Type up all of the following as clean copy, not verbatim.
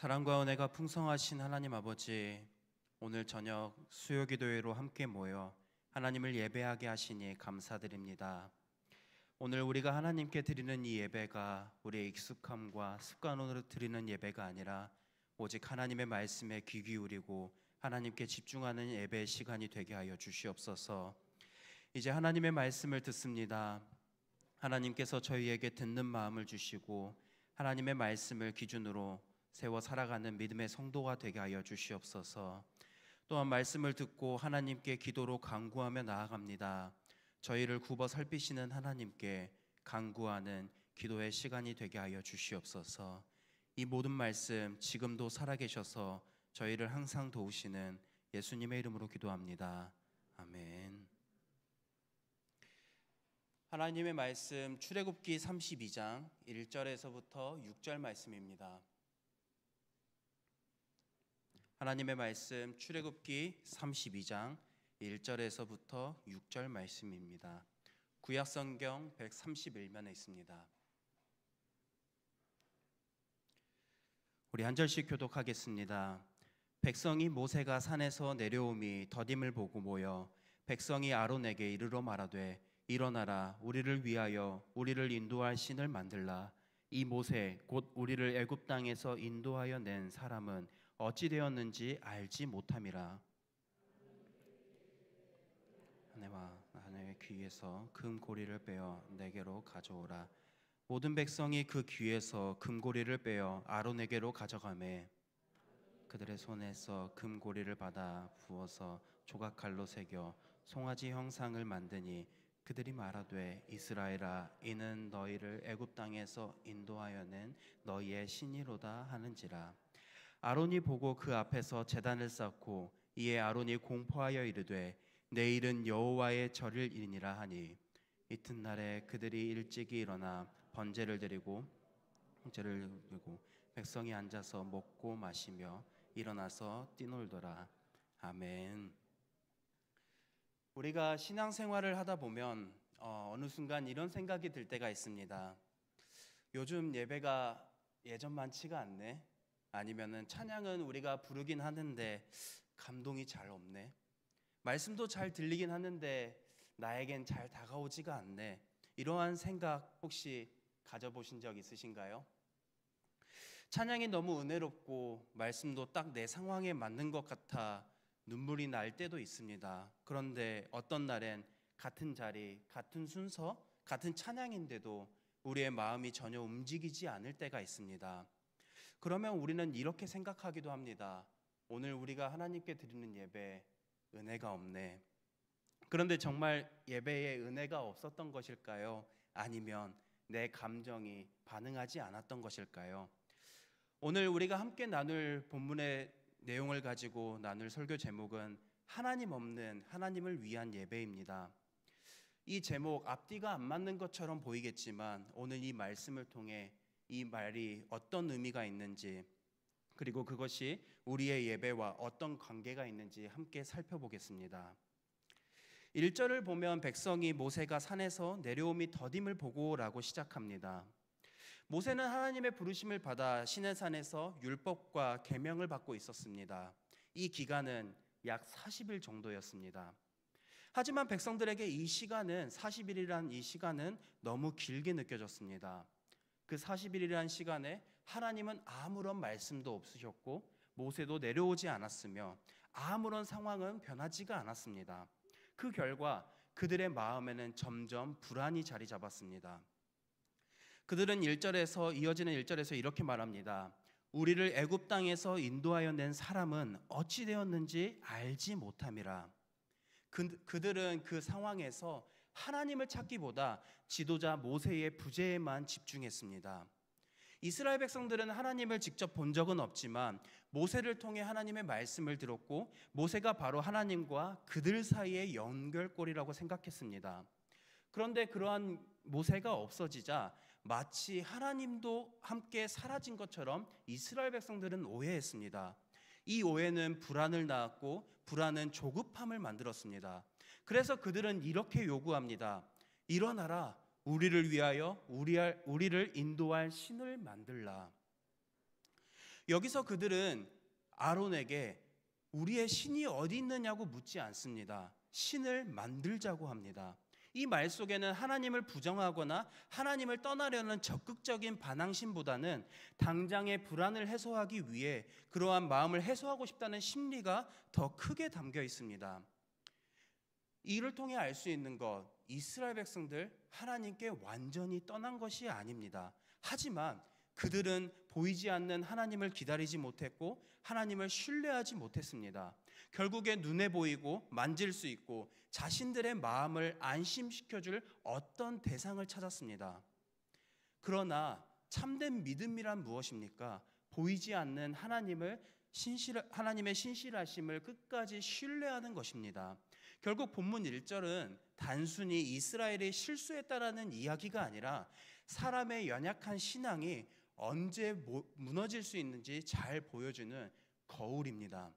사랑과 은혜가 풍성하신 하나님 아버지, 오늘 저녁 수요기도회로 함께 모여 하나님을 예배하게 하시니 감사드립니다. 오늘 우리가 하나님께 드리는 이 예배가 우리의 익숙함과 습관으로 드리는 예배가 아니라 오직 하나님의 말씀에 귀 기울이고 하나님께 집중하는 예배의 시간이 되게 하여 주시옵소서. 이제 하나님의 말씀을 듣습니다. 하나님께서 저희에게 듣는 마음을 주시고 하나님의 말씀을 기준으로 세워 살아가는 믿음의 성도가 되게 하여 주시옵소서. 또한 말씀을 듣고 하나님께 기도로 간구하며 나아갑니다. 저희를 굽어 살피시는 하나님께 간구하는 기도의 시간이 되게 하여 주시옵소서. 이 모든 말씀 지금도 살아계셔서 저희를 항상 도우시는 예수님의 이름으로 기도합니다. 아멘. 하나님의 말씀 출애굽기 32장 1절에서부터 6절 말씀입니다. 하나님의 말씀 출애굽기 32장 1절에서부터 6절 말씀입니다. 구약성경 131면에 있습니다. 우리 한 절씩 교독하겠습니다. 백성이 모세가 산에서 내려오미 더딤을 보고 모여 백성이 아론에게 이르러 말하되 일어나라, 우리를 위하여 우리를 인도할 신을 만들라. 이 모세 곧 우리를 애굽 땅에서 인도하여 낸 사람은 어찌 되었는지 알지 못함이라. 하나님의 귀에서 금고리를 빼어 내게로 가져오라. 모든 백성이 그 귀에서 금고리를 빼어 아론에게로 가져가매 그들의 손에서 금고리를 받아 부어서 조각칼로 새겨 송아지 형상을 만드니 그들이 말하되 이스라엘아, 이는 너희를 애굽 땅에서 인도하여 낸 너희의 신이로다 하는지라. 아론이 보고 그 앞에서 제단을 쌓고 이에 아론이 공포하여 이르되 내일은 여호와의 절일이니라 하니 이튿날에 그들이 일찍이 일어나 번제를 드리고 백성이 앉아서 먹고 마시며 일어나서 뛰놀더라. 아멘. 우리가 신앙생활을 하다 보면 어느 순간 이런 생각이 들 때가 있습니다. 요즘 예배가 예전만치가 않네. 아니면은 찬양은 우리가 부르긴 하는데 감동이 잘 없네. 말씀도 잘 들리긴 하는데 나에겐 잘 다가오지가 않네. 이러한 생각 혹시 가져보신 적 있으신가요? 찬양이 너무 은혜롭고 말씀도 딱 내 상황에 맞는 것 같아 눈물이 날 때도 있습니다. 그런데 어떤 날엔 같은 자리, 같은 순서, 같은 찬양인데도 우리의 마음이 전혀 움직이지 않을 때가 있습니다. 그러면 우리는 이렇게 생각하기도 합니다. 오늘 우리가 하나님께 드리는 예배 은혜가 없네. 그런데 정말 예배에 은혜가 없었던 것일까요? 아니면 내 감정이 반응하지 않았던 것일까요? 오늘 우리가 함께 나눌 본문의 내용을 가지고 나눌 설교 제목은 하나님 없는 하나님을 위한 예배입니다. 이 제목 앞뒤가 안 맞는 것처럼 보이겠지만 오늘 이 말씀을 통해 이 말이 어떤 의미가 있는지 그리고 그것이 우리의 예배와 어떤 관계가 있는지 함께 살펴보겠습니다. 1절을 보면 백성이 모세가 산에서 내려오미 더딤을 보고라고 시작합니다. 모세는 하나님의 부르심을 받아 시내산에서 율법과 계명을 받고 있었습니다. 이 기간은 약 40일 정도였습니다. 하지만 백성들에게 이 시간은 40일이란 이 시간은 너무 길게 느껴졌습니다. 그 40일이라는 시간에 하나님은 아무런 말씀도 없으셨고 모세도 내려오지 않았으며 아무런 상황은 변하지가 않았습니다. 그 결과 그들의 마음에는 점점 불안이 자리 잡았습니다. 그들은 1절에서 이어지는 1절에서 이렇게 말합니다. 우리를 애굽 땅에서 인도하여 낸 사람은 어찌 되었는지 알지 못함이라. 그들은 그 상황에서 하나님을 찾기보다 지도자 모세의 부재에만 집중했습니다. 이스라엘 백성들은 하나님을 직접 본 적은 없지만 모세를 통해 하나님의 말씀을 들었고 모세가 바로 하나님과 그들 사이의 연결고리라고 생각했습니다. 그런데 그러한 모세가 없어지자 마치 하나님도 함께 사라진 것처럼 이스라엘 백성들은 오해했습니다. 이 오해는 불안을 낳았고 불안은 조급함을 만들었습니다. 그래서 그들은 이렇게 요구합니다. 일어나라, 우리를 위하여 우리를 인도할 신을 만들라. 여기서 그들은 아론에게 우리의 신이 어디 있느냐고 묻지 않습니다. 신을 만들자고 합니다. 이 말 속에는 하나님을 부정하거나 하나님을 떠나려는 적극적인 반항심보다는 당장의 불안을 해소하기 위해 그러한 마음을 해소하고 싶다는 심리가 더 크게 담겨 있습니다. 이를 통해 알 수 있는 것, 이스라엘 백성들 하나님께 완전히 떠난 것이 아닙니다. 하지만 그들은 보이지 않는 하나님을 기다리지 못했고 하나님을 신뢰하지 못했습니다. 결국에 눈에 보이고 만질 수 있고 자신들의 마음을 안심시켜줄 어떤 대상을 찾았습니다. 그러나 참된 믿음이란 무엇입니까? 보이지 않는 하나님의 신실하심을 끝까지 신뢰하는 것입니다. 결국 본문 1절은 단순히 이스라엘이 실수했다라는 이야기가 아니라 사람의 연약한 신앙이 언제 무너질 수 있는지 잘 보여주는 거울입니다.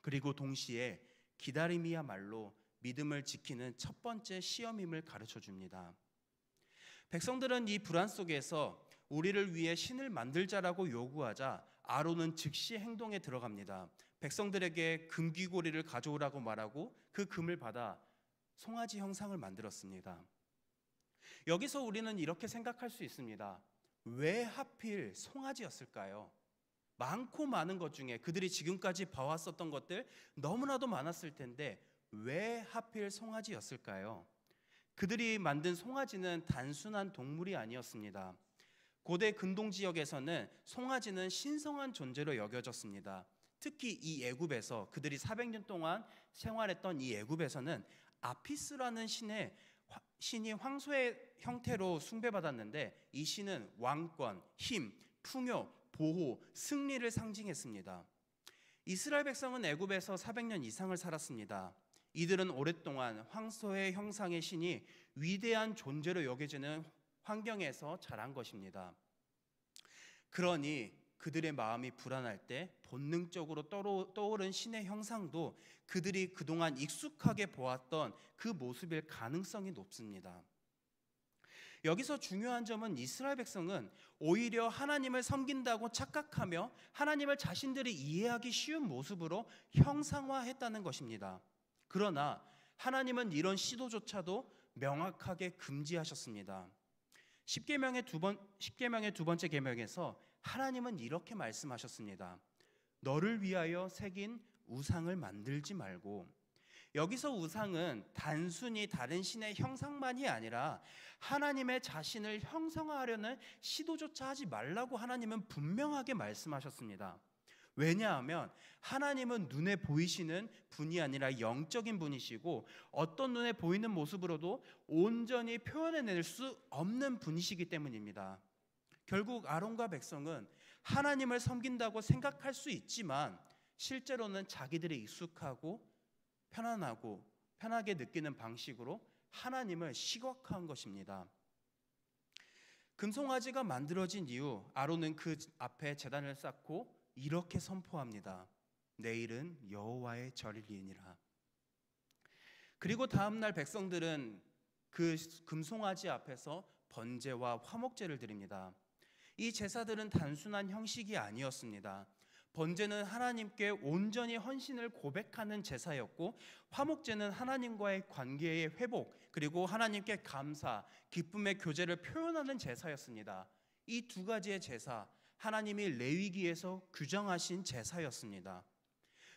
그리고 동시에 기다림이야말로 믿음을 지키는 첫 번째 시험임을 가르쳐 줍니다. 백성들은 이 불안 속에서 우리를 위해 신을 만들자라고 요구하자 아론은 즉시 행동에 들어갑니다. 백성들에게 금귀고리를 가져오라고 말하고 그 금을 받아 송아지 형상을 만들었습니다. 여기서 우리는 이렇게 생각할 수 있습니다. 왜 하필 송아지였을까요? 많고 많은 것 중에 그들이 지금까지 봐왔었던 것들 너무나도 많았을 텐데 왜 하필 송아지였을까요? 그들이 만든 송아지는 단순한 동물이 아니었습니다. 고대 근동 지역에서는 송아지는 신성한 존재로 여겨졌습니다. 특히 이 애굽에서 그들이 400년 동안 생활했던 이 애굽에서는 아피스라는 신이 황소의 형태로 숭배받았는데 이 신은 왕권, 힘, 풍요, 보호, 승리를 상징했습니다. 이스라엘 백성은 애굽에서 400년 이상을 살았습니다. 이들은 오랫동안 황소의 형상의 신이 위대한 존재로 여겨지는 환경에서 자란 것입니다. 그러니 그들의 마음이 불안할 때 본능적으로 떠오른 신의 형상도 그들이 그동안 익숙하게 보았던 그 모습일 가능성이 높습니다. 여기서 중요한 점은 이스라엘 백성은 오히려 하나님을 섬긴다고 착각하며 하나님을 자신들이 이해하기 쉬운 모습으로 형상화했다는 것입니다. 그러나 하나님은 이런 시도조차도 명확하게 금지하셨습니다. 십계명의 두 번째 계명에서 하나님은 이렇게 말씀하셨습니다. 너를 위하여 새긴 우상을 만들지 말고. 여기서 우상은 단순히 다른 신의 형상만이 아니라 하나님의 자신을 형상화하려는 시도조차 하지 말라고 하나님은 분명하게 말씀하셨습니다. 왜냐하면 하나님은 눈에 보이시는 분이 아니라 영적인 분이시고 어떤 눈에 보이는 모습으로도 온전히 표현해낼 수 없는 분이시기 때문입니다. 결국 아론과 백성은 하나님을 섬긴다고 생각할 수 있지만 실제로는 자기들이 익숙하고 편하게 느끼는 방식으로 하나님을 시각화한 것입니다. 금송아지가 만들어진 이후 아론은 그 앞에 제단을 쌓고 이렇게 선포합니다. 내일은 여호와의 절일이니라. 그리고 다음날 백성들은 그 금송아지 앞에서 번제와 화목제를 드립니다. 이 제사들은 단순한 형식이 아니었습니다. 번제는 하나님께 온전히 헌신을 고백하는 제사였고 화목제는 하나님과의 관계의 회복 그리고 하나님께 감사, 기쁨의 교제를 표현하는 제사였습니다. 이 두 가지의 제사, 하나님이 레위기에서 규정하신 제사였습니다.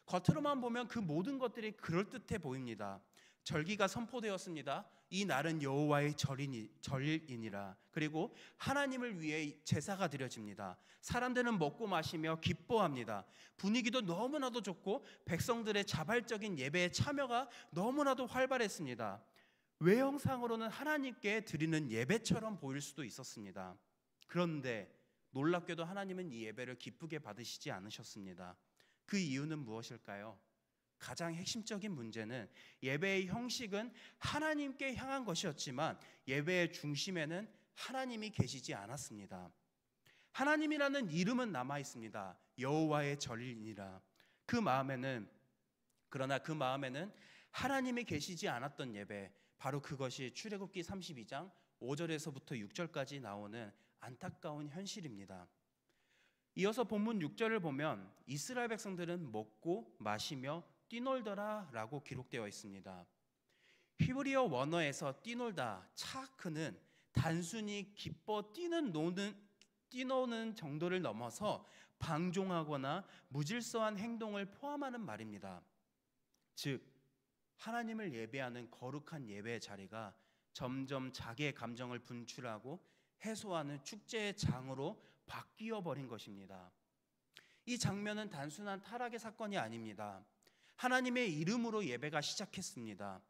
겉으로만 보면 그 모든 것들이 그럴듯해 보입니다. 절기가 선포되었습니다. 이 날은 여호와의 절일이니라. 그리고 하나님을 위해 제사가 드려집니다. 사람들은 먹고 마시며 기뻐합니다. 분위기도 너무나도 좋고 백성들의 자발적인 예배에 참여가 너무나도 활발했습니다. 외형상으로는 하나님께 드리는 예배처럼 보일 수도 있었습니다. 그런데 놀랍게도 하나님은 이 예배를 기쁘게 받으시지 않으셨습니다. 그 이유는 무엇일까요? 가장 핵심적인 문제는 예배의 형식은 하나님께 향한 것이었지만 예배의 중심에는 하나님이 계시지 않았습니다. 하나님이라는 이름은 남아 있습니다. 여호와의 절일이니라. 그러나 그 마음에는 하나님이 계시지 않았던 예배, 바로 그것이 출애굽기 32장 5절에서부터 6절까지 나오는 안타까운 현실입니다. 이어서 본문 6절을 보면 이스라엘 백성들은 먹고 마시며 뛰놀더라 라고 기록되어 있습니다. 히브리어 원어에서 뛰놀다, 차크는 단순히 기뻐 뛰노는 정도를 넘어서 방종하거나 무질서한 행동을 포함하는 말입니다. 즉 하나님을 예배하는 거룩한 예배의 자리가 점점 자기의 감정을 분출하고 해소하는 축제의 장으로 바뀌어 버린 것입니다. 이 장면은 단순한 타락의 사건이 아닙니다. 하나님의 이름으로 예배가 시작했습니다.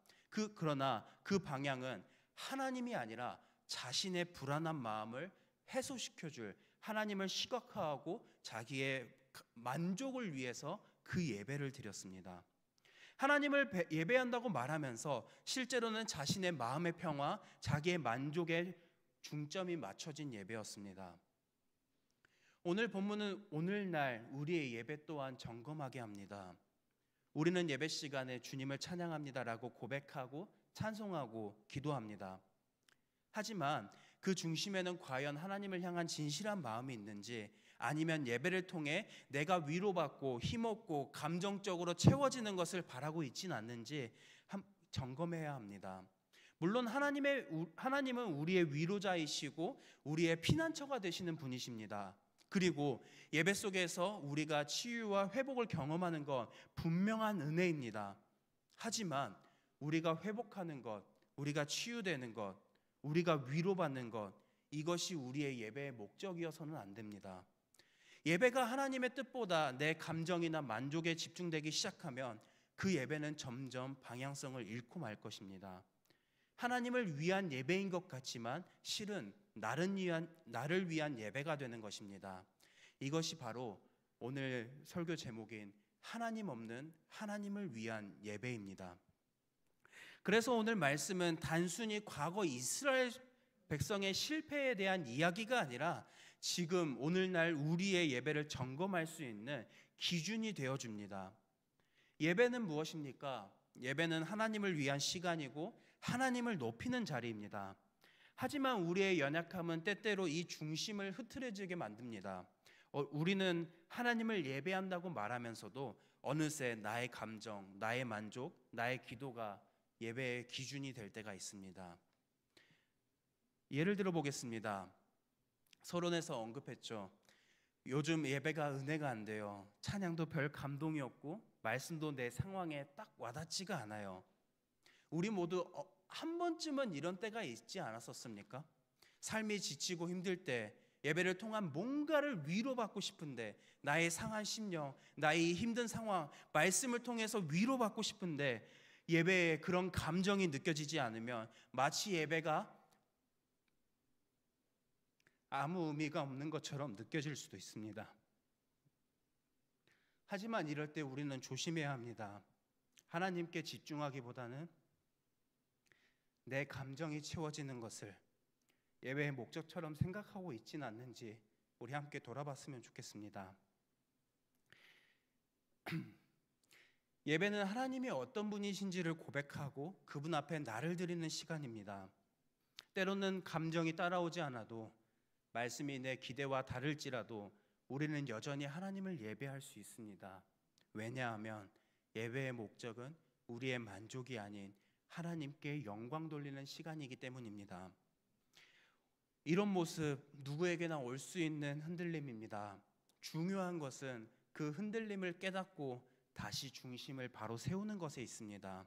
그러나 그 방향은 하나님이 아니라 자신의 불안한 마음을 해소시켜줄, 하나님을 시각화하고 자기의 만족을 위해서 그 예배를 드렸습니다. 하나님을 예배한다고 말하면서 실제로는 자신의 마음의 평화, 자기의 만족에 중점이 맞춰진 예배였습니다. 오늘 본문은 오늘날 우리의 예배 또한 점검하게 합니다. 우리는 예배 시간에 주님을 찬양합니다라고 고백하고 찬송하고 기도합니다. 하지만 그 중심에는 과연 하나님을 향한 진실한 마음이 있는지, 아니면 예배를 통해 내가 위로받고 힘없고 감정적으로 채워지는 것을 바라고 있지는 않는지 점검해야 합니다. 물론 하나님은 우리의 위로자이시고 우리의 피난처가 되시는 분이십니다. 그리고 예배 속에서 우리가 치유와 회복을 경험하는 건 분명한 은혜입니다. 하지만 우리가 회복하는 것, 우리가 치유되는 것, 우리가 위로받는 것, 이것이 우리의 예배의 목적이어서는 안 됩니다. 예배가 하나님의 뜻보다 내 감정이나 만족에 집중되기 시작하면 그 예배는 점점 방향성을 잃고 말 것입니다. 하나님을 위한 예배인 것 같지만 실은 나를 위한 예배가 되는 것입니다. 이것이 바로 오늘 설교 제목인 하나님 없는 하나님을 위한 예배입니다. 그래서 오늘 말씀은 단순히 과거 이스라엘 백성의 실패에 대한 이야기가 아니라 지금 오늘날 우리의 예배를 점검할 수 있는 기준이 되어줍니다. 예배는 무엇입니까? 예배는 하나님을 위한 시간이고 하나님을 높이는 자리입니다. 하지만 우리의 연약함은 때때로 이 중심을 흐트러지게 만듭니다. 우리는 하나님을 예배한다고 말하면서도 어느새 나의 감정, 나의 만족, 나의 기도가 예배의 기준이 될 때가 있습니다. 예를 들어 보겠습니다. 서론에서 언급했죠. 요즘 예배가 은혜가 안 돼요. 찬양도 별 감동이 없고 말씀도 내 상황에 딱 와닿지가 않아요. 우리 모두 한 번쯤은 이런 때가 있지 않았었습니까? 삶이 지치고 힘들 때 예배를 통한 뭔가를 위로받고 싶은데, 나의 상한 심령, 나의 힘든 상황, 말씀을 통해서 위로받고 싶은데 예배에 그런 감정이 느껴지지 않으면 마치 예배가 아무 의미가 없는 것처럼 느껴질 수도 있습니다. 하지만 이럴 때 우리는 조심해야 합니다. 하나님께 집중하기보다는 내 감정이 채워지는 것을 예배의 목적처럼 생각하고 있지는 않는지 우리 함께 돌아봤으면 좋겠습니다. 예배는 하나님이 어떤 분이신지를 고백하고 그분 앞에 나를 드리는 시간입니다. 때로는 감정이 따라오지 않아도, 말씀이 내 기대와 다를지라도 우리는 여전히 하나님을 예배할 수 있습니다. 왜냐하면 예배의 목적은 우리의 만족이 아닌 하나님께 영광 돌리는 시간이기 때문입니다. 이런 모습 누구에게나 올 수 있는 흔들림입니다. 중요한 것은 그 흔들림을 깨닫고 다시 중심을 바로 세우는 것에 있습니다.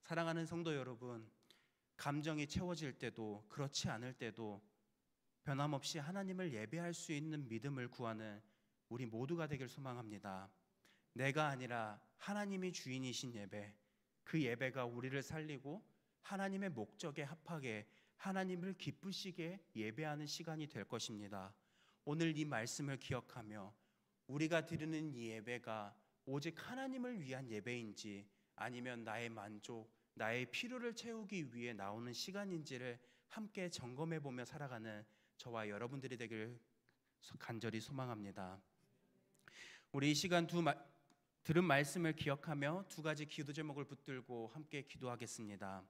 사랑하는 성도 여러분, 감정이 채워질 때도 그렇지 않을 때도 변함없이 하나님을 예배할 수 있는 믿음을 구하는 우리 모두가 되길 소망합니다. 내가 아니라 하나님이 주인이신 예배, 그 예배가 우리를 살리고 하나님의 목적에 합하게 하나님을 기쁘시게 예배하는 시간이 될 것입니다. 오늘 이 말씀을 기억하며 우리가 드리는 이 예배가 오직 하나님을 위한 예배인지 아니면 나의 만족, 나의 필요를 채우기 위해 나오는 시간인지를 함께 점검해 보며 살아가는 저와 여러분들이 되길 간절히 소망합니다. 우리 이 시간 들은 말씀을 기억하며 두 가지 기도 제목을 붙들고 함께 기도하겠습니다.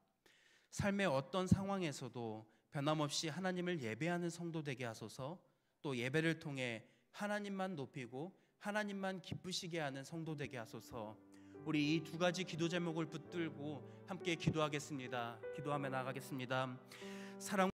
삶의 어떤 상황에서도 변함없이 하나님을 예배하는 성도 되게 하소서, 또 예배를 통해 하나님만 높이고 하나님만 기쁘시게 하는 성도 되게 하소서. 우리 이 두 가지 기도 제목을 붙들고 함께 기도하겠습니다. 기도하며 나가겠습니다. 사랑